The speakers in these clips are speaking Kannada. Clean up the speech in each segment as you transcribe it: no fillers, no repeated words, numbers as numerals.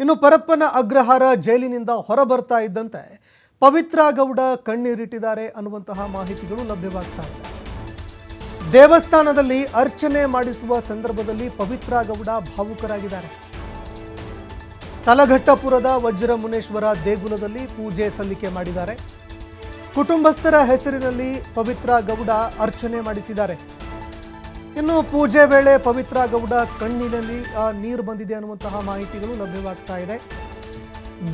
ಇನ್ನು ಪರಪ್ಪನ ಅಗ್ರಹಾರ ಜೈಲಿನಿಂದ ಹೊರಬರ್ತಾ ಇದ್ದಂತೆ ಪವಿತ್ರ ಗೌಡ ಕಣ್ಣೀರಿಟ್ಟಿದ್ದಾರೆ ಅನ್ನುವಂತಹ ಮಾಹಿತಿಗಳು ಲಭ್ಯವಾಗ್ತಾ ಇದೆ. ದೇವಸ್ಥಾನದಲ್ಲಿ ಅರ್ಚನೆ ಮಾಡಿಸುವ ಸಂದರ್ಭದಲ್ಲಿ ಪವಿತ್ರ ಗೌಡ ಭಾವುಕರಾಗಿದ್ದಾರೆ. ತಲಘಟ್ಟಪುರದ ವಜ್ರಮುನೇಶ್ವರ ದೇಗುಲದಲ್ಲಿ ಪೂಜೆ ಸಲ್ಲಿಕೆ ಮಾಡಿದ್ದಾರೆ. ಕುಟುಂಬಸ್ಥರ ಹೆಸರಿನಲ್ಲಿ ಪವಿತ್ರ ಗೌಡ ಅರ್ಚನೆ ಮಾಡಿಸಿದ್ದಾರೆ. ಇನ್ನು ಪೂಜೆ ವೇಳೆ ಪವಿತ್ರ ಗೌಡ ಕಣ್ಣಿನಲ್ಲಿ ನೀರು ಬಂದಿದೆ ಅನ್ನುವಂತಹ ಮಾಹಿತಿಗಳು ಲಭ್ಯವಾಗ್ತಾ ಇದೆ.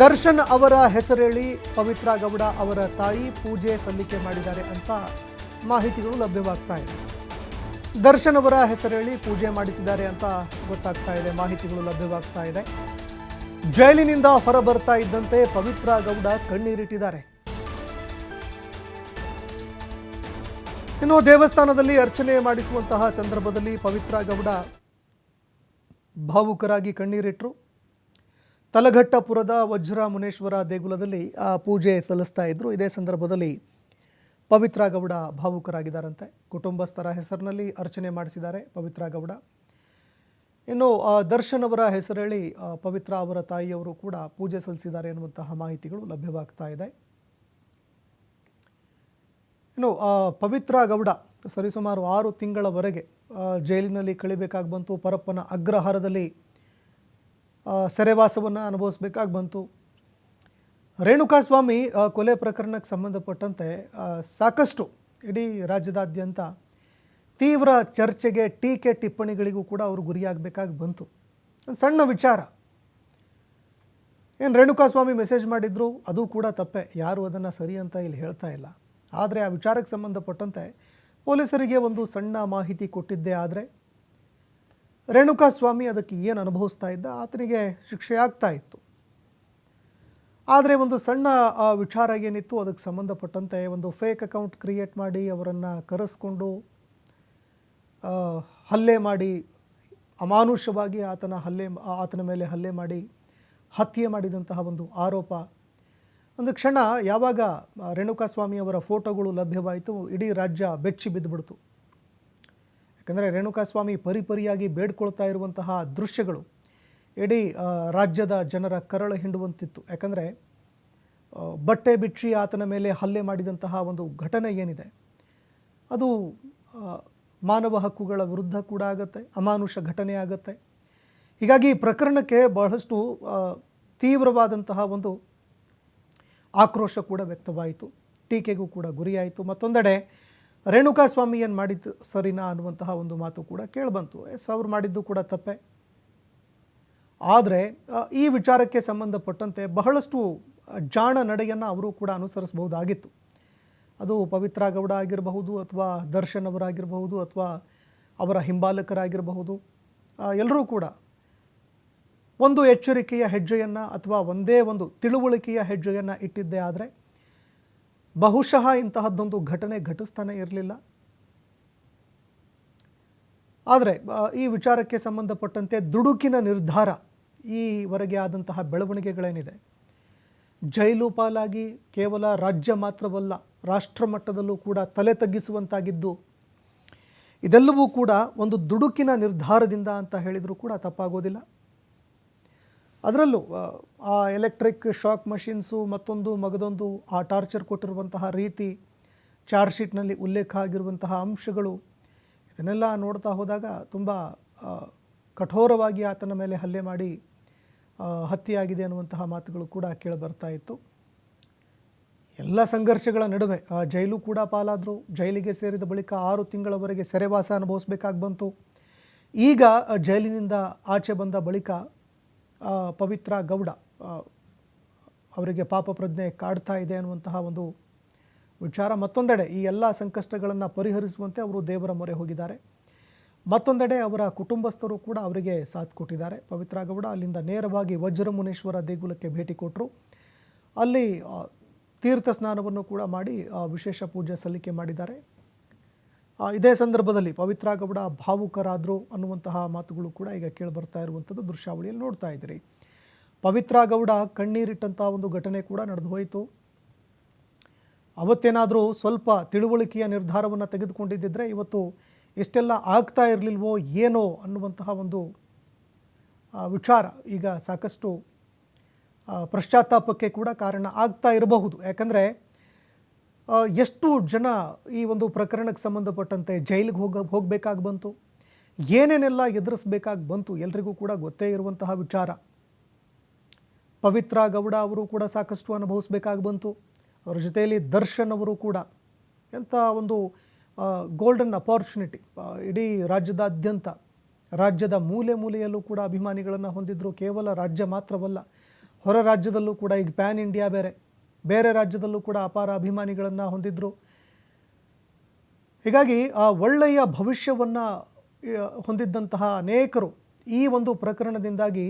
ದರ್ಶನ್ ಅವರ ಹೆಸರೇಳಿ ಪವಿತ್ರ ಗೌಡ ಅವರ ತಾಯಿ ಪೂಜೆ ಸಲ್ಲಿಕೆ ಮಾಡಿದ್ದಾರೆ ಅಂತ ಮಾಹಿತಿಗಳು ಲಭ್ಯವಾಗ್ತಾ ಇದೆ. ದರ್ಶನ್ ಅವರ ಹೆಸರೇಳಿ ಪೂಜೆ ಮಾಡಿಸಿದ್ದಾರೆ ಅಂತ ಗೊತ್ತಾಗ್ತಾ ಇದೆ, ಮಾಹಿತಿಗಳು ಲಭ್ಯವಾಗ್ತಾ ಇದೆ. ಜೈಲಿನಿಂದ ಹೊರಬರ್ತಾ ಇದ್ದಂತೆ ಪವಿತ್ರ ಗೌಡ ಕಣ್ಣೀರಿಟ್ಟಿದ್ದಾರೆ. ಇನ್ನು ದೇವಸ್ಥಾನದಲ್ಲಿ ಅರ್ಚನೆ ಮಾಡಿಸುವಂತಹ ಸಂದರ್ಭದಲ್ಲಿ ಪವಿತ್ರ ಗೌಡ ಭಾವುಕರಾಗಿ ಕಣ್ಣೀರಿಟ್ಟರು. ತಲಘಟ್ಟಪುರದ ವಜ್ರಮುನೇಶ್ವರ ದೇಗುಲದಲ್ಲಿ ಪೂಜೆ ಸಲ್ಲಿಸ್ತಾ ಇದ್ರು. ಇದೇ ಸಂದರ್ಭದಲ್ಲಿ ಪವಿತ್ರ ಗೌಡ ಭಾವುಕರಾಗಿದ್ದಾರಂತೆ. ಕುಟುಂಬಸ್ಥರ ಹೆಸರಿನಲ್ಲಿ ಅರ್ಚನೆ ಮಾಡಿಸಿದ್ದಾರೆ ಪವಿತ್ರ ಗೌಡ. ಇನ್ನು ದರ್ಶನ್ ಅವರ ಹೆಸರೇಳಿ ಪವಿತ್ರ ಅವರ ತಾಯಿಯವರು ಕೂಡ ಪೂಜೆ ಸಲ್ಲಿಸಿದ್ದಾರೆ ಎನ್ನುವಂತಹ ಮಾಹಿತಿಗಳು ಲಭ್ಯವಾಗ್ತಾ ಇದೆ. ಇನ್ನು ಪವಿತ್ರ ಗೌಡ ಸರಿಸುಮಾರು 6 ತಿಂಗಳವರೆಗೆ ಜೈಲಿನಲ್ಲಿ ಕಳಿಬೇಕಾಗಿ ಬಂತು. ಪರಪ್ಪನ ಅಗ್ರಹಾರದಲ್ಲಿ ಸೆರೆವಾಸವನ್ನು ಅನುಭವಿಸಬೇಕಾಗಿ ಬಂತು. ರೇಣುಕಾಸ್ವಾಮಿ ಕೊಲೆ ಪ್ರಕರಣಕ್ಕೆ ಸಂಬಂಧಪಟ್ಟಂತೆ ಸಾಕಷ್ಟು ಇಡೀ ರಾಜ್ಯದಾದ್ಯಂತ ತೀವ್ರ ಚರ್ಚೆಗೆ, ಟೀಕೆ ಟಿಪ್ಪಣಿಗಳಿಗೂ ಕೂಡ ಅವರು ಗುರಿಯಾಗಬೇಕಾಗಿ ಬಂತು. ಒಂದು ಸಣ್ಣ ವಿಚಾರ, ಏನು ರೇಣುಕಾಸ್ವಾಮಿ ಮೆಸೇಜ್ ಮಾಡಿದ್ರು ಅದು ಕೂಡ ತಪ್ಪೆ, ಯಾರು ಅದನ್ನು ಸರಿ ಅಂತ ಇಲ್ಲಿ ಹೇಳ್ತಾ ಇಲ್ಲ. ಆದರೆ ಆ ವಿಚಾರಕ್ಕೆ ಸಂಬಂಧಪಟ್ಟಂತೆ ಪೊಲೀಸರಿಗೆ ಒಂದು ಸಣ್ಣ ಮಾಹಿತಿ ಕೊಟ್ಟಿದ್ದೇ ಆದರೆ ರೇಣುಕಾಸ್ವಾಮಿ ಅದಕ್ಕೆ ಏನು ಅನುಭವಿಸ್ತಾ ಇದ್ದ ಆತನಿಗೆ ಶಿಕ್ಷೆ ಆಗ್ತಾ ಇತ್ತು. ಆದರೆ ಒಂದು ಸಣ್ಣ ವಿಚಾರ ಏನಿತ್ತು, ಅದಕ್ಕೆ ಸಂಬಂಧಪಟ್ಟಂತೆ ಒಂದು ಫೇಕ್ ಅಕೌಂಟ್ ಕ್ರಿಯೇಟ್ ಮಾಡಿ ಅವರನ್ನು ಕರೆಸ್ಕೊಂಡು ಹಲ್ಲೆ ಮಾಡಿ, ಅಮಾನುಷವಾಗಿ ಆತನ ಮೇಲೆ ಹಲ್ಲೆ ಮಾಡಿ ಹತ್ಯೆ ಮಾಡಿದಂತಹ ಒಂದು ಆರೋಪ. ಒಂದು ಕ್ಷಣ ಯಾವಾಗ ರೇಣುಕಾಸ್ವಾಮಿ ಅವರ ಫೋಟೋಗಳು ಲಭ್ಯವಾಯಿತು, ಇಡೀ ರಾಜ್ಯ ಬೆಚ್ಚಿ ಬಿದ್ದುಬಿಡ್ತು. ಯಾಕಂದರೆ ರೇಣುಕಾಸ್ವಾಮಿ ಪರಿಪರಿಯಾಗಿ ಬೇಡ್ಕೊಳ್ತಾ ಇರುವಂತಹ ದೃಶ್ಯಗಳು ಇಡೀ ರಾಜ್ಯದ ಜನರ ಕರಳು ಹಿಂಡುವಂತಿತ್ತು. ಯಾಕಂದರೆ ಬಟ್ಟೆ ಬಿಚ್ಚಿ ಆತನ ಮೇಲೆ ಹಲ್ಲೆ ಮಾಡಿದಂತಹ ಒಂದು ಘಟನೆ ಏನಿದೆ ಅದು ಮಾನವ ಹಕ್ಕುಗಳ ವಿರುದ್ಧ ಕೂಡ ಆಗುತ್ತೆ, ಅಮಾನುಷ ಘಟನೆ ಆಗುತ್ತೆ. ಹೀಗಾಗಿ ಈ ಪ್ರಕರಣಕ್ಕೆ ಬಹಳಷ್ಟು ತೀವ್ರವಾದಂತಹ ಒಂದು ಆಕ್ರೋಶ ಕೂಡ ವ್ಯಕ್ತವಾಯಿತು, ಟೀಕೆಗೂ ಕೂಡ ಗುರಿಯಾಯಿತು. ಮತ್ತೊಂದೆಡೆ ರೇಣುಕಾಸ್ವಾಮಿ ಏನು ಮಾಡಿದ್ದು ಸರಿನಾ ಅನ್ನುವಂತಹ ಒಂದು ಮಾತು ಕೂಡ ಕೇಳಿಬಂತು. ಅವ್ರು ಮಾಡಿದ್ದು ಕೂಡ ತಪ್ಪೆ. ಆದರೆ ಈ ವಿಚಾರಕ್ಕೆ ಸಂಬಂಧಪಟ್ಟಂತೆ ಬಹಳಷ್ಟು ಜಾಣ ನಡೆಯನ್ನು ಅವರು ಕೂಡ ಅನುಸರಿಸಬಹುದಾಗಿತ್ತು. ಅದು ಪವಿತ್ರ ಗೌಡ ಆಗಿರಬಹುದು, ಅಥವಾ ದರ್ಶನ್ ಅವರಾಗಿರಬಹುದು, ಅಥವಾ ಅವರ ಹಿಂಬಾಲಕರಾಗಿರಬಹುದು. ಎಲ್ಲರೂ ಕೂಡ ಒಂದು ಎಚ್ಚರಿಕೆಯ ಹೆಜ್ಜೆಯನ್ನು ಅಥವಾ ಒಂದೇ ಒಂದು ತಿಳುವಳಿಕೆಯ ಹೆಜ್ಜೆಯನ್ನು ಇಟ್ಟಿದ್ದೇ ಆದರೆ ಬಹುಶಃ ಇಂತಹದ್ದೊಂದು ಘಟನೆ ಘಟಿಸ್ತಾನೆ ಇರಲಿಲ್ಲ. ಆದರೆ ಈ ವಿಚಾರಕ್ಕೆ ಸಂಬಂಧಪಟ್ಟಂತೆ ದುಡುಕಿನ ನಿರ್ಧಾರ, ಈವರೆಗೆ ಆದಂತಹ ಬೆಳವಣಿಗೆಗಳೇನಿದೆ, ಜೈಲು ಪಾಲಾಗಿ ಕೇವಲ ರಾಜ್ಯ ಮಾತ್ರವಲ್ಲ ರಾಷ್ಟ್ರ ಮಟ್ಟದಲ್ಲೂ ಕೂಡ ತಲೆ ತಗ್ಗಿಸುವಂತಾಗಿದ್ದು, ಇದೆಲ್ಲವೂ ಕೂಡ ಒಂದು ದುಡುಕಿನ ನಿರ್ಧಾರದಿಂದ ಅಂತ ಹೇಳಿದರೂ ಕೂಡ ತಪ್ಪಾಗೋದಿಲ್ಲ. ಅದರಲ್ಲೂ ಆ ಎಲೆಕ್ಟ್ರಿಕ್ ಶಾಕ್ ಮಷಿನ್ಸು ಮತ್ತೊಂದು ಮಗದೊಂದು ಆ ಟಾರ್ಚರ್ ಕೊಟ್ಟಿರುವಂತಹ ರೀತಿ, ಚಾರ್ಜ್ ಶೀಟ್ನಲ್ಲಿ ಉಲ್ಲೇಖ ಆಗಿರುವಂತಹ ಅಂಶಗಳು, ಇದನ್ನೆಲ್ಲ ನೋಡ್ತಾ ಹೋದಾಗ ತುಂಬ ಕಠೋರವಾಗಿ ಆತನ ಮೇಲೆ ಹಲ್ಲೆ ಮಾಡಿ ಹತ್ಯೆಯಾಗಿದೆ ಅನ್ನುವಂತಹ ಮಾತುಗಳು ಕೂಡ ಕೇಳಿಬರ್ತಾ ಇತ್ತು. ಎಲ್ಲ ಸಂಘರ್ಷಗಳ ನಡುವೆ ಜೈಲು ಕೂಡ ಪಾಲಾದರು. ಜೈಲಿಗೆ ಸೇರಿದ ಬಳಿಕ 6 ತಿಂಗಳವರೆಗೆ ಸೆರೆವಾಸ ಅನುಭವಿಸಬೇಕಾಗಿ ಬಂತು. ಈಗ ಜೈಲಿನಿಂದ ಆಚೆ ಬಂದ ಬಳಿಕ ಪವಿತ್ರ ಗೌಡ ಅವರಿಗೆ ಪಾಪ ಪ್ರಜ್ಞೆ ಕಾಡ್ತಾ ಇದೆ ಅನ್ನುವಂತಹ ಒಂದು ವಿಚಾರ. ಮತ್ತೊಂದೆಡೆ ಈ ಎಲ್ಲ ಸಂಕಷ್ಟಗಳನ್ನು ಪರಿಹರಿಸುವಂತೆ ಅವರು ದೇವರ ಮೊರೆ ಹೋಗಿದ್ದಾರೆ. ಮತ್ತೊಂದೆಡೆ ಅವರ ಕುಟುಂಬಸ್ಥರು ಕೂಡ ಅವರಿಗೆ ಸಾಥ್ ಕೊಟ್ಟಿದ್ದಾರೆ. ಪವಿತ್ರ ಗೌಡ ಅಲ್ಲಿಂದ ನೇರವಾಗಿ ವಜ್ರಮುನೇಶ್ವರ ದೇಗುಲಕ್ಕೆ ಭೇಟಿ ಕೊಟ್ಟರು. ಅಲ್ಲಿ ತೀರ್ಥ ಸ್ನಾನವನ್ನು ಕೂಡ ಮಾಡಿ ವಿಶೇಷ ಪೂಜೆ ಸಲ್ಲಿಕೆ ಮಾಡಿದ್ದಾರೆ. ಇದೇ ಸಂದರ್ಭದಲ್ಲಿ ಪವಿತ್ರ ಗೌಡ ಭಾವುಕರಾದರು ಅನ್ನುವಂತಹ ಮಾತುಗಳು ಕೂಡ ಈಗ ಕೇಳಿಬರ್ತಾ ಇರುವಂಥದ್ದು ದೃಶ್ಯಾವಳಿಯಲ್ಲಿ ನೋಡ್ತಾ ಇದ್ದೀರಿ. ಪವಿತ್ರ ಗೌಡ ಕಣ್ಣೀರಿಟ್ಟಂಥ ಒಂದು ಘಟನೆ ಕೂಡ ನಡೆದು ಹೋಯಿತು. ಅವತ್ತೇನಾದರೂ ಸ್ವಲ್ಪ ತಿಳುವಳಿಕೆಯ ನಿರ್ಧಾರವನ್ನು ತೆಗೆದುಕೊಂಡಿದ್ದರೆ ಇವತ್ತು ಇಷ್ಟೆಲ್ಲ ಆಗ್ತಾ ಇರಲಿಲ್ವೋ ಏನೋ ಅನ್ನುವಂತಹ ಒಂದು ವಿಚಾರ ಈಗ ಸಾಕಷ್ಟು ಪಶ್ಚಾತ್ತಾಪಕ್ಕೆ ಕೂಡ ಕಾರಣ ಆಗ್ತಾ ಇರಬಹುದು. ಯಾಕಂದರೆ ಎಷ್ಟು ಜನ ಈ ಒಂದು ಪ್ರಕರಣಕ್ಕೆ ಸಂಬಂಧಪಟ್ಟಂತೆ ಜೈಲಿಗೆ ಹೋಗಬೇಕಾಗಿ ಬಂತು, ಏನೇನೆಲ್ಲ ಎದುರಿಸಬೇಕಾಗಿ ಬಂತು ಎಲ್ರಿಗೂ ಕೂಡ ಗೊತ್ತೇ ಇರುವಂತಹ ವಿಚಾರ. ಪವಿತ್ರ ಗೌಡ ಅವರು ಕೂಡ ಸಾಕಷ್ಟು ಅನುಭವಿಸಬೇಕಾಗಿ ಬಂತು. ಅವರ ಜೊತೆಯಲ್ಲಿ ದರ್ಶನ್ ಅವರು ಕೂಡ ಎಂಥ ಒಂದು ಗೋಲ್ಡನ್ ಅಪಾರ್ಚುನಿಟಿ. ಇಡೀ ರಾಜ್ಯದಾದ್ಯಂತ, ರಾಜ್ಯದ ಮೂಲೆ ಮೂಲೆಯಲ್ಲೂ ಕೂಡ ಅಭಿಮಾನಿಗಳನ್ನು ಹೊಂದಿದ್ರು. ಕೇವಲ ರಾಜ್ಯ ಮಾತ್ರವಲ್ಲ, ಹೊರ ರಾಜ್ಯದಲ್ಲೂ ಕೂಡ, ಈಗ ಪ್ಯಾನ್ ಇಂಡಿಯಾ ಬೇರೆ ರಾಜ್ಯದಲ್ಲೂ ಕೂಡ ಅಪಾರ ಅಭಿಮಾನಿಗಳನ್ನು ಹೊಂದಿದ್ರು. ಹೀಗಾಗಿ ಒಳ್ಳೆಯ ಭವಿಷ್ಯವನ್ನು ಹೊಂದಿದ್ದಂತಹ ಅನೇಕರು ಈ ಒಂದು ಪ್ರಕರಣದಿಂದಾಗಿ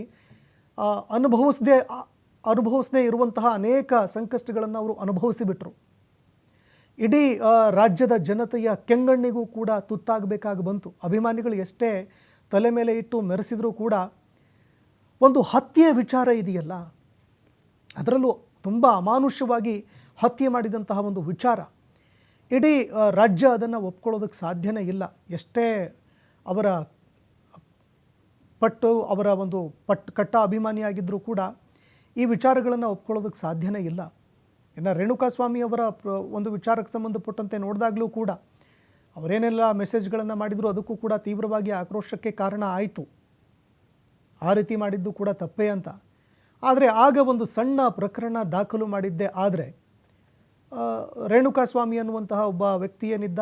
ಅನುಭವಿಸದೇ ಇರುವಂತಹ ಅನೇಕ ಸಂಕಷ್ಟಗಳನ್ನು ಅವರು ಅನುಭವಿಸಿಬಿಟ್ರು. ಇಡೀ ರಾಜ್ಯದ ಜನತೆಯ ಕೆಂಗಣ್ಣಿಗೂ ಕೂಡ ತುತ್ತಾಗಬೇಕಾಗಿ ಬಂತು. ಅಭಿಮಾನಿಗಳು ಎಷ್ಟೇ ತಲೆ ಮೇಲೆ ಇಟ್ಟು ಮೆರೆಸಿದರೂ ಕೂಡ ಒಂದು ಹತ್ಯೆ ವಿಚಾರ ಇದೆಯಲ್ಲ, ಅದರಲ್ಲೂ ತುಂಬ ಅಮಾನುಷ್ಯವಾಗಿ ಹತ್ಯೆ ಮಾಡಿದಂತಹ ಒಂದು ವಿಚಾರ, ಇಡೀ ರಾಜ್ಯ ಅದನ್ನು ಒಪ್ಕೊಳ್ಳೋದಕ್ಕೆ ಸಾಧ್ಯನೇ ಇಲ್ಲ. ಎಷ್ಟೇ ಅವರ ಒಂದು ಕಟ್ಟ ಅಭಿಮಾನಿಯಾಗಿದ್ದರೂ ಕೂಡ ಈ ವಿಚಾರಗಳನ್ನು ಒಪ್ಕೊಳ್ಳೋದಕ್ಕೆ ಸಾಧ್ಯನೇ ಇಲ್ಲ. ಇನ್ನು ರೇಣುಕಾಸ್ವಾಮಿಯವರ ಒಂದು ವಿಚಾರಕ್ಕೆ ಸಂಬಂಧಪಟ್ಟಂತೆ ನೋಡಿದಾಗಲೂ ಕೂಡ ಅವರೇನೆಲ್ಲ ಮೆಸೇಜ್ಗಳನ್ನು ಮಾಡಿದ್ರು ಅದಕ್ಕೂ ಕೂಡ ತೀವ್ರವಾಗಿ ಆಕ್ರೋಶಕ್ಕೆ ಕಾರಣ ಆಯಿತು. ಆ ರೀತಿ ಮಾಡಿದ್ದು ಕೂಡ ತಪ್ಪೇ ಅಂತ. ಆದರೆ ಆಗ ಒಂದು ಸಣ್ಣ ಪ್ರಕರಣ ದಾಖಲು ಮಾಡಿದ್ದೆ ಆದರೆ ರೇಣುಕಾಸ್ವಾಮಿ ಅನ್ನುವಂತಹ ಒಬ್ಬ ವ್ಯಕ್ತಿ ಏನಿದ್ದ,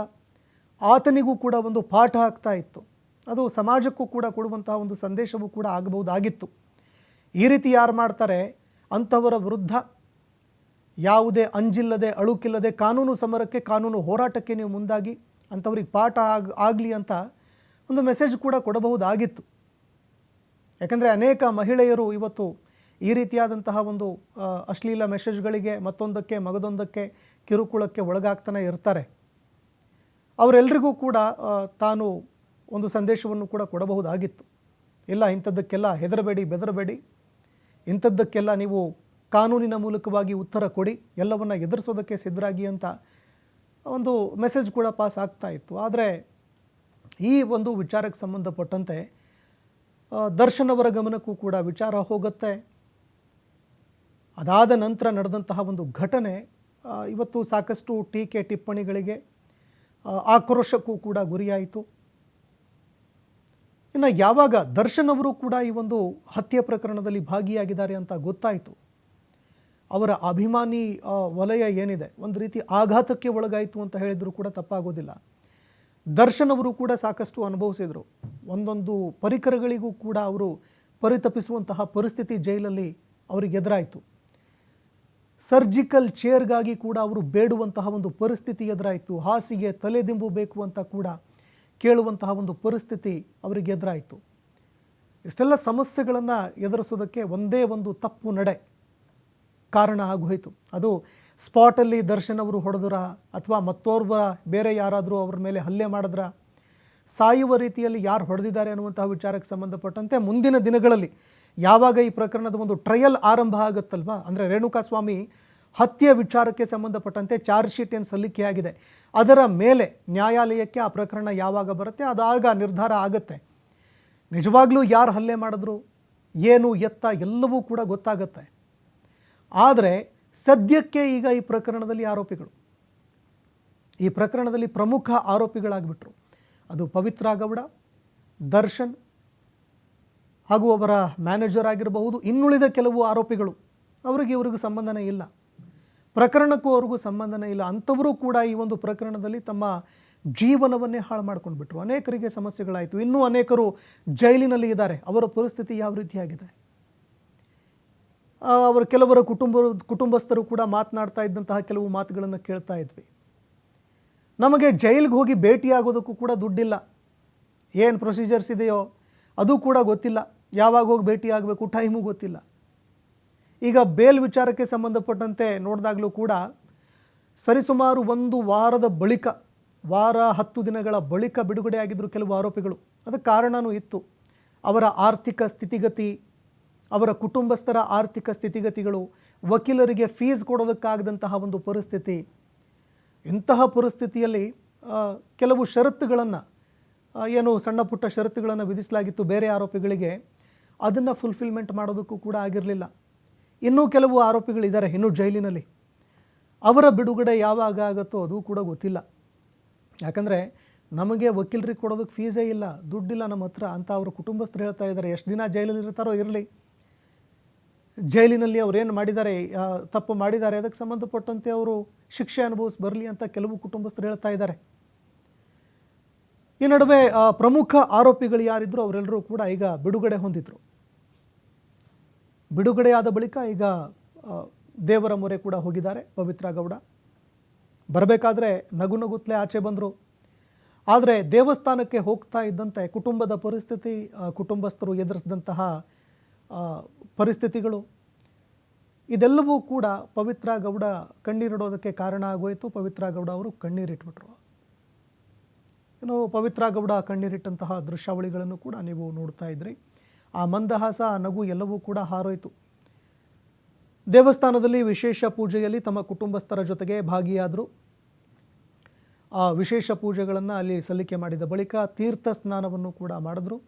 ಆತನಿಗೂ ಕೂಡ ಒಂದು ಪಾಠ ಆಗ್ತಾ ಇತ್ತು. ಅದು ಸಮಾಜಕ್ಕೂ ಕೂಡ ಕೊಡುವಂತಹ ಒಂದು ಸಂದೇಶವೂ ಕೂಡ ಆಗಬಹುದಾಗಿತ್ತು. ಈ ರೀತಿ ಯಾರು ಮಾಡ್ತಾರೆ ಅಂಥವರ ವಿರುದ್ಧ ಯಾವುದೇ ಅಂಜಿಲ್ಲದೆ ಅಳುಕಿಲ್ಲದೆ ಕಾನೂನು ಸಮರಕ್ಕೆ, ಕಾನೂನು ಹೋರಾಟಕ್ಕೆ ನೀವು ಮುಂದಾಗಿ ಅಂಥವ್ರಿಗೆ ಪಾಠ ಆಗಲಿ ಅಂತ ಒಂದು ಮೆಸೇಜ್ ಕೂಡ ಕೊಡಬಹುದಾಗಿತ್ತು. ಯಾಕಂದರೆ ಅನೇಕ ಮಹಿಳೆಯರು ಇವತ್ತು ಈ ರೀತಿಯಾದಂತಹ ಒಂದು ಅಶ್ಲೀಲ ಮೆಸೇಜ್ಗಳಿಗೆ, ಮತ್ತೊಂದಕ್ಕೆ ಮಗದೊಂದಕ್ಕೆ ಕಿರುಕುಳಕ್ಕೆ ಒಳಗಾಗ್ತಾನೆ ಇರ್ತಾರೆ. ಅವರೆಲ್ಲರಿಗೂ ಕೂಡ ತಾನು ಒಂದು ಸಂದೇಶವನ್ನು ಕೂಡ ಕೊಡಬಹುದಾಗಿತ್ತು. ಇಲ್ಲ, ಇಂಥದ್ದಕ್ಕೆಲ್ಲ ಹೆದರಬೇಡಿ, ಬೆದರಬೇಡಿ, ಇಂಥದ್ದಕ್ಕೆಲ್ಲ ನೀವು ಕಾನೂನಿನ ಮೂಲಕವಾಗಿ ಉತ್ತರ ಕೊಡಿ, ಎಲ್ಲವನ್ನು ಎದುರಿಸೋದಕ್ಕೆ ಸಿದ್ಧರಾಗಿ ಅಂತ ಒಂದು ಮೆಸೇಜ್ ಕೂಡ ಪಾಸ್ ಆಗ್ತಾ ಇತ್ತು. ಆದರೆ ಈ ಒಂದು ವಿಚಾರಕ್ಕೆ ಸಂಬಂಧಪಟ್ಟಂತೆ ದರ್ಶನ್ ಅವರ ಗಮನಕ್ಕೂ ಕೂಡ ವಿಚಾರ ಹೋಗುತ್ತೆ. ಅದಾದ ನಂತರ ನಡೆದಂತಹ ಒಂದು ಘಟನೆ ಇವತ್ತು ಸಾಕಷ್ಟು ಟೀಕೆ ಟಿಪ್ಪಣಿಗಳಿಗೆ, ಆಕ್ರೋಶಕ್ಕೂ ಕೂಡ ಗುರಿಯಾಯಿತು. ಇನ್ನು ಯಾವಾಗ ದರ್ಶನ್ ಅವರು ಕೂಡ ಈ ಒಂದು ಹತ್ಯೆ ಪ್ರಕರಣದಲ್ಲಿ ಭಾಗಿಯಾಗಿದ್ದಾರೆ ಅಂತ ಗೊತ್ತಾಯಿತು, ಅವರ ಅಭಿಮಾನಿ ವಲಯ ಏನಿದೆ ಒಂದು ರೀತಿ ಆಘಾತಕ್ಕೆ ಒಳಗಾಯಿತು ಅಂತ ಹೇಳಿದರೂ ಕೂಡ ತಪ್ಪಾಗೋದಿಲ್ಲ. ದರ್ಶನ್ ಅವರು ಕೂಡ ಸಾಕಷ್ಟು ಅನುಭವಿಸಿದರು. ಒಂದೊಂದು ಪರಿಕರಗಳಿಗೂ ಕೂಡ ಅವರು ಪರಿತಪಿಸುವಂತಹ ಪರಿಸ್ಥಿತಿ ಜೈಲಲ್ಲಿ ಅವರಿಗೆ ಎದುರಾಯಿತು. ಸರ್ಜಿಕಲ್ ಚೇರ್ಗಾಗಿ ಕೂಡ ಅವರು ಬೇಡುವಂತಹ ಒಂದು ಪರಿಸ್ಥಿತಿ ಎದುರಾಯಿತು. ಹಾಸಿಗೆ, ತಲೆದಿಂಬು ಬೇಕು ಅಂತ ಕೂಡ ಕೇಳುವಂತಹ ಒಂದು ಪರಿಸ್ಥಿತಿ ಅವರಿಗೆ ಎದುರಾಯಿತು. ಇಷ್ಟೆಲ್ಲ ಸಮಸ್ಯೆಗಳನ್ನು ಎದುರಿಸೋದಕ್ಕೆ ಒಂದೇ ಒಂದು ತಪ್ಪು ನಡೆ ಕಾರಣ ಆಗೋಯಿತು. ಅದು ಸ್ಪಾಟಲ್ಲಿ ದರ್ಶನ್ ಅವರು ಹೊಡೆದ್ರ, ಅಥವಾ ಮತ್ತೋರ್ವ ಬೇರೆ ಯಾರಾದರೂ ಅವ್ರ ಮೇಲೆ ಹಲ್ಲೆ ಮಾಡಿದ್ರ, ಸಾಯುವ ರೀತಿಯಲ್ಲಿ ಯಾರು ಹೊಡೆದಿದ್ದಾರೆ ಅನ್ನುವಂತಹ ವಿಚಾರಕ್ಕೆ ಸಂಬಂಧಪಟ್ಟಂತೆ ಮುಂದಿನ ದಿನಗಳಲ್ಲಿ ಯಾವಾಗ ಈ ಪ್ರಕರಣದ ಒಂದು ಟ್ರಯಲ್ ಆರಂಭ ಆಗುತ್ತಲ್ವ, ಅಂದರೆ ರೇಣುಕಾಸ್ವಾಮಿ ಹತ್ಯೆ ವಿಚಾರಕ್ಕೆ ಸಂಬಂಧಪಟ್ಟಂತೆ ಚಾರ್ಜ್ ಶೀಟ್ ಏನು ಸಲ್ಲಿಕೆಯಾಗಿದೆ ಅದರ ಮೇಲೆ ನ್ಯಾಯಾಲಯಕ್ಕೆ ಆ ಪ್ರಕರಣ ಯಾವಾಗ ಬರುತ್ತೆ ಅದಾಗ ನಿರ್ಧಾರ ಆಗುತ್ತೆ. ನಿಜವಾಗ್ಲೂ ಯಾರು ಹಲ್ಲೆ ಮಾಡಿದ್ರು, ಏನು ಎತ್ತ ಎಲ್ಲವೂ ಕೂಡ ಗೊತ್ತಾಗುತ್ತೆ. ಆದರೆ ಸದ್ಯಕ್ಕೆ ಈಗ ಈ ಪ್ರಕರಣದಲ್ಲಿ ಪ್ರಮುಖ ಆರೋಪಿಗಳಾಗಿಬಿಟ್ರು. ಅದು ಪವಿತ್ರ ಗೌಡ, ದರ್ಶನ್ ಹಾಗೂ ಅವರ ಮ್ಯಾನೇಜರ್ ಆಗಿರಬಹುದು. ಇನ್ನುಳಿದ ಕೆಲವು ಆರೋಪಿಗಳು, ಇವ್ರಿಗೂ ಸಂಬಂಧನೇ ಇಲ್ಲ, ಪ್ರಕರಣಕ್ಕೂ ಅವ್ರಿಗೂ ಸಂಬಂಧನೇ ಇಲ್ಲ. ಅಂಥವರು ಕೂಡ ಈ ಒಂದು ಪ್ರಕರಣದಲ್ಲಿ ತಮ್ಮ ಜೀವನವನ್ನೇ ಹಾಳು ಮಾಡ್ಕೊಂಡ್ಬಿಟ್ರು. ಅನೇಕರಿಗೆ ಸಮಸ್ಯೆಗಳಾಯಿತು. ಇನ್ನೂ ಅನೇಕರು ಜೈಲಿನಲ್ಲಿ ಇದ್ದಾರೆ. ಅವರ ಪರಿಸ್ಥಿತಿ ಯಾವ ರೀತಿಯಾಗಿದೆ? ಕೆಲವರ ಕುಟುಂಬಸ್ಥರು ಕೂಡ ಮಾತನಾಡ್ತಾ ಇದ್ದಂತಹ ಕೆಲವು ಮಾತುಗಳನ್ನು ಕೇಳ್ತಾ ಇದ್ವಿ. ನಮಗೆ ಜೈಲಿಗೆ ಹೋಗಿ ಭೇಟಿಯಾಗೋದಕ್ಕೂ ಕೂಡ ದುಡ್ಡಿಲ್ಲ, ಏನು ಪ್ರೊಸೀಜರ್ಸ್ ಇದೆಯೋ ಅದು ಕೂಡ ಗೊತ್ತಿಲ್ಲ, ಯಾವಾಗ ಹೋಗಿ ಭೇಟಿ ಆಗಬೇಕು ಟೈಮು ಗೊತ್ತಿಲ್ಲ. ಈಗ ಬೇಲ್ ವಿಚಾರಕ್ಕೆ ಸಂಬಂಧಪಟ್ಟಂತೆ ನೋಡಿದಾಗಲೂ ಕೂಡ ಸರಿಸುಮಾರು ಒಂದು ವಾರದ ಬಳಿಕ, 10 ದಿನಗಳ ಬಳಿಕ ಬಿಡುಗಡೆ ಆಗಿದ್ದರು ಕೆಲವು ಆರೋಪಿಗಳು. ಅದಕ್ಕೆ ಕಾರಣವೂ ಇತ್ತು. ಅವರ ಆರ್ಥಿಕ ಸ್ಥಿತಿಗತಿ, ಅವರ ಕುಟುಂಬಸ್ಥರ ಆರ್ಥಿಕ ಸ್ಥಿತಿಗತಿಗಳು, ವಕೀಲರಿಗೆ ಫೀಸ್ ಕೊಡೋದಕ್ಕಾಗದಂತಹ ಒಂದು ಪರಿಸ್ಥಿತಿ. ಇಂತಹ ಪರಿಸ್ಥಿತಿಯಲ್ಲಿ ಕೆಲವು ಷರತ್ತುಗಳನ್ನು, ಏನು ಸಣ್ಣ ಪುಟ್ಟ ಷರತ್ತುಗಳನ್ನು ವಿಧಿಸಲಾಗಿತ್ತು ಬೇರೆ ಆರೋಪಿಗಳಿಗೆ, ಅದನ್ನು ಫುಲ್ಫಿಲ್ಮೆಂಟ್ ಮಾಡೋದಕ್ಕೂ ಕೂಡ ಆಗಿರಲಿಲ್ಲ. ಇನ್ನೂ ಕೆಲವು ಆರೋಪಿಗಳಿದ್ದಾರೆ ಇನ್ನೂ ಜೈಲಿನಲ್ಲಿ. ಅವರ ಬಿಡುಗಡೆ ಯಾವಾಗ ಆಗುತ್ತೋ ಅದು ಕೂಡ ಗೊತ್ತಿಲ್ಲ. ಯಾಕಂದರೆ ನಮಗೆ ವಕೀಲರಿಗೆ ಕೊಡೋದಕ್ಕೆ ಫೀಸೇ ಇಲ್ಲ, ದುಡ್ಡಿಲ್ಲ ನಮ್ಮ ಹತ್ರ ಅಂತ ಅವರ ಕುಟುಂಬಸ್ಥರು ಹೇಳ್ತಾ ಇದ್ದಾರೆ. ಎಷ್ಟು ದಿನ ಜೈಲಲ್ಲಿ ಇರ್ತಾರೋ ಇರಲಿ, ಜೈಲಿನಲ್ಲಿ ಅವರೇನು ಮಾಡಿದ್ದಾರೆ, ತಪ್ಪು ಮಾಡಿದ್ದಾರೆ, ಅದಕ್ಕೆ ಸಂಬಂಧಪಟ್ಟಂತೆ ಅವರು ಶಿಕ್ಷೆ ಅನುಭವಿಸಿ ಬರಲಿ ಅಂತ ಕೆಲವು ಕುಟುಂಬಸ್ಥರು ಹೇಳ್ತಾ ಇದ್ದಾರೆ. ಈ ನಡುವೆ ಪ್ರಮುಖ ಆರೋಪಿಗಳು ಯಾರಿದ್ರು ಅವರೆಲ್ಲರೂ ಕೂಡ ಈಗ ಬಿಡುಗಡೆ ಹೊಂದಿದ್ರು. ಬಿಡುಗಡೆಯಾದ ಬಳಿಕ ಈಗ ದೇವರ ಮೊರೆ ಕೂಡ ಹೋಗಿದ್ದಾರೆ ಪವಿತ್ರ ಗೌಡ. ಬರಬೇಕಾದ್ರೆ ನಗು ನಗುತ್ತಲೇ ಆಚೆ ಬಂದರು. ಆದರೆ ದೇವಸ್ಥಾನಕ್ಕೆ ಹೋಗ್ತಾ ಇದ್ದಂತೆ ಕುಟುಂಬದ ಪರಿಸ್ಥಿತಿ, ಕುಟುಂಬಸ್ಥರು ಎದುರಿಸಿದಂತಹ ಪರಿಸ್ಥಿತಿಗಳು ಇದೆಲ್ಲವೂ ಕೂಡ ಪವಿತ್ರ ಗೌಡ ಕಣ್ಣೀರಿಡೋದಕ್ಕೆ ಕಾರಣ ಆಗೋಯಿತು. ಪವಿತ್ರ ಗೌಡ ಅವರು ಕಣ್ಣೀರಿಟ್ಬಿಟ್ರು. ಇನ್ನು ಪವಿತ್ರ ಗೌಡ ಕಣ್ಣೀರಿಟ್ಟಂತಹ ದೃಶ್ಯಾವಳಿಗಳನ್ನು ಕೂಡ ನೀವು ನೋಡ್ತಾ ಇದ್ರಿ. ಆ ಮಂದಹಾಸ, ಆ ನಗು ಎಲ್ಲವೂ ಕೂಡ ಹಾರೋಯಿತು. ದೇವಸ್ಥಾನದಲ್ಲಿ ವಿಶೇಷ ಪೂಜೆಯಲ್ಲಿ ತಮ್ಮ ಕುಟುಂಬಸ್ಥರ ಜೊತೆಗೆ ಭಾಗಿಯಾದರು. ಆ ವಿಶೇಷ ಪೂಜೆಗಳನ್ನು ಅಲ್ಲಿ ಸಲ್ಲಿಕೆ ಮಾಡಿದ ಬಳಿಕ ತೀರ್ಥ ಸ್ನಾನವನ್ನು ಕೂಡ ಮಾಡಿದ್ರು.